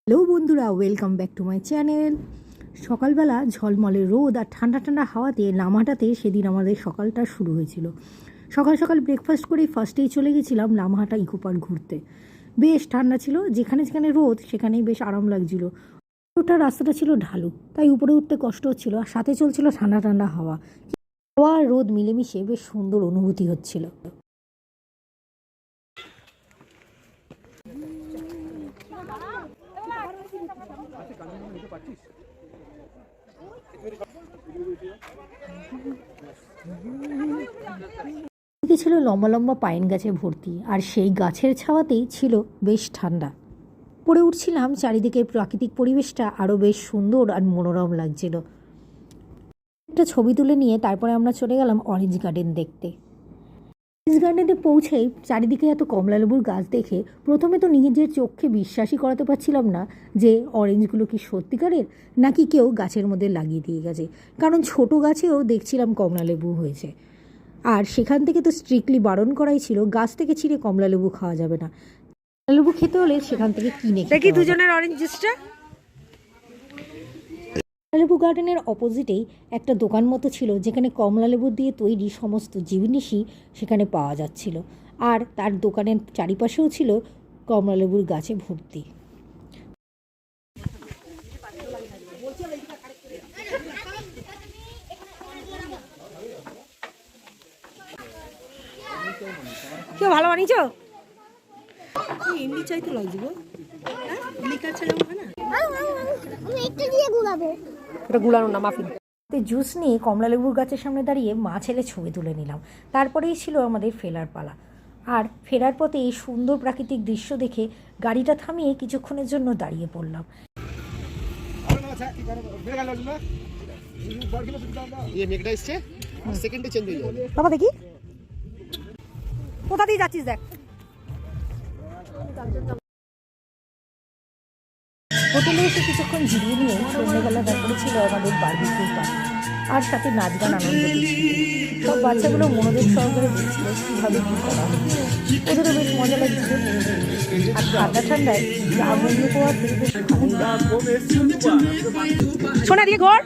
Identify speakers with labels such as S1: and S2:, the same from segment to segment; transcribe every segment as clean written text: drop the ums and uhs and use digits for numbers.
S1: Hello বন্ধুরা, welcome back to my channel. সকালবেলা ঝলমলে রোদ আর ঠান্ডা ঠান্ডা হাওয়াতে লামাহাটাতে সেদিন আমাদের সকালটা শুরু হয়েছিল। সকাল সকাল ব্রেকফাস্ট করেই ফার্স্টেই চলে গেছিলাম লামাহাটা ইকো পার্ক ঘুরতে। বেশ ঠান্ডা ছিল, যেখানে যেখানে রোদ সেখানেই বেশ আরাম লাগছিল। ওটা রাস্তাটা ছিল ঢালু, তাই উপরে উঠতে কষ্ট হচ্ছিল, আর সাথে চলছিল ঠান্ডা ঠান্ডা হাওয়া। হাওয়া আর রোদ মিলেমিশে বেশ সুন্দর অনুভূতি হচ্ছিল। এদিকে ছিল লম্বা লম্বা পাইন গাছে ভর্তি, আর সেই গাছের ছাওয়াতেই ছিল বেশ ঠান্ডা। পড়ে উঠছিলাম, চারিদিকে প্রাকৃতিক পরিবেশটা আরও বেশ সুন্দর আর মনোরম লাগছিল। একটা ছবি তুলে নিয়ে তারপরে আমরা চলে গেলাম অরেঞ্জ গার্ডেন দেখতে। অরেঞ্জ গার্ডেনে পৌঁছেই চারিদিকে এত কমলালেবুর গাছ দেখে প্রথমে তো নিজের চোখে বিশ্বাসই করাতে পারছিলাম না যে অরেঞ্জগুলো কি সত্যিকারের নাকি কেউ গাছের মধ্যে লাগিয়ে দিয়ে গেছে, কারণ ছোট গাছেও দেখছিলাম কমলালেবু হয়েছে। আর সেখান থেকে তো স্ট্রিক্টলি বারণ করাই ছিল, গাছ থেকে ছিঁড়ে কমলালেবু খাওয়া যাবে না, কমলালেবু খেতে হলে সেখান থেকে কিনে
S2: দেখি দুজনের অরেঞ্জ জুসটা।
S1: কমলালেবু গার্ডেনের অপোজিটেই একটা দোকান মতো ছিল, যেখানে কমলালেবু দিয়ে তৈরি সমস্ত জিনিসই সেখানে পাওয়া যাচ্ছিল, আর তার দোকানের চারিপাশেও ছিল কমলালেবুর গাছে ভর্তি।
S2: কেউ ভালো বানিয়েছো?
S3: এমনি চাইতে লাগছে গো, লিকার ছাড়া হবে না।
S4: আমি একটা দিয়ে গুলাবো।
S2: এটা গুলানো না, মাফিন।
S1: জুস নিয়ে কমলালেবুর গাছের সামনে দাঁড়িয়ে মা ছেলে ছবি তুলে নিলাম। তারপরেই ছিল আমাদের ফেরার পালা। আর ফেরার পথে এই সুন্দর প্রাকৃতিক দৃশ্য দেখে গাড়িটা থামিয়ে কিছুক্ষণের জন্য দাঁড়িয়ে পড়লাম।
S2: বাবা দেখি কোথা দিয়ে যাচ্ছিস, দেখ।
S1: হোটেলে এসে কিছুক্ষণ জিরিয়ে নিয়ে সন্ধ্যেবেলা তারপরে ছিল আমাদের বারবিকিউ পার্টি, আর সাথে নাচ গান আনন্দ ছিল। সব বাচ্চাগুলো মনোযোগ সহকারে দেখছিল কীভাবে কী করা হয়। ওদেরও বেশ মজা লাগছিল, আর ঠান্ডা ঠান্ডায় আনন্দ পাওয়ার থেকে বেশ
S2: সোনা দিয়ে ঘর।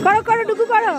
S2: করো করো ডুকু করো।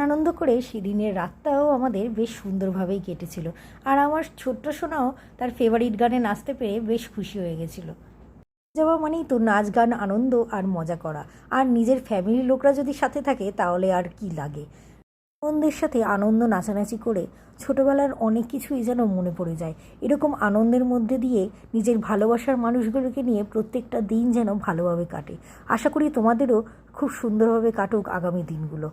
S1: আনন্দ করে সেদিনের রাতটাও আমাদের বেশ সুন্দরভাবেই কেটেছিল। আর আমার ছোট্ট সোনাও তার ফেভারিট গানে নাচতে পেরে বেশ খুশি হয়ে গেছিলো। যাওয়া মানেই তো নাচ গান, আনন্দ আর মজা করা, আর নিজের ফ্যামিলির লোকরা যদি সাথে থাকে তাহলে আর কি লাগে। বন্ধুদের সাথে আনন্দ নাচানাচি করে ছোটোবেলার অনেক কিছুই যেন মনে পড়ে যায়। এরকম আনন্দের মধ্যে দিয়ে নিজের ভালোবাসার মানুষগুলোকে নিয়ে প্রত্যেকটা দিন যেন ভালোভাবে কাটে। আশা করি তোমাদেরও খুব সুন্দরভাবে কাটুক আগামী দিনগুলো।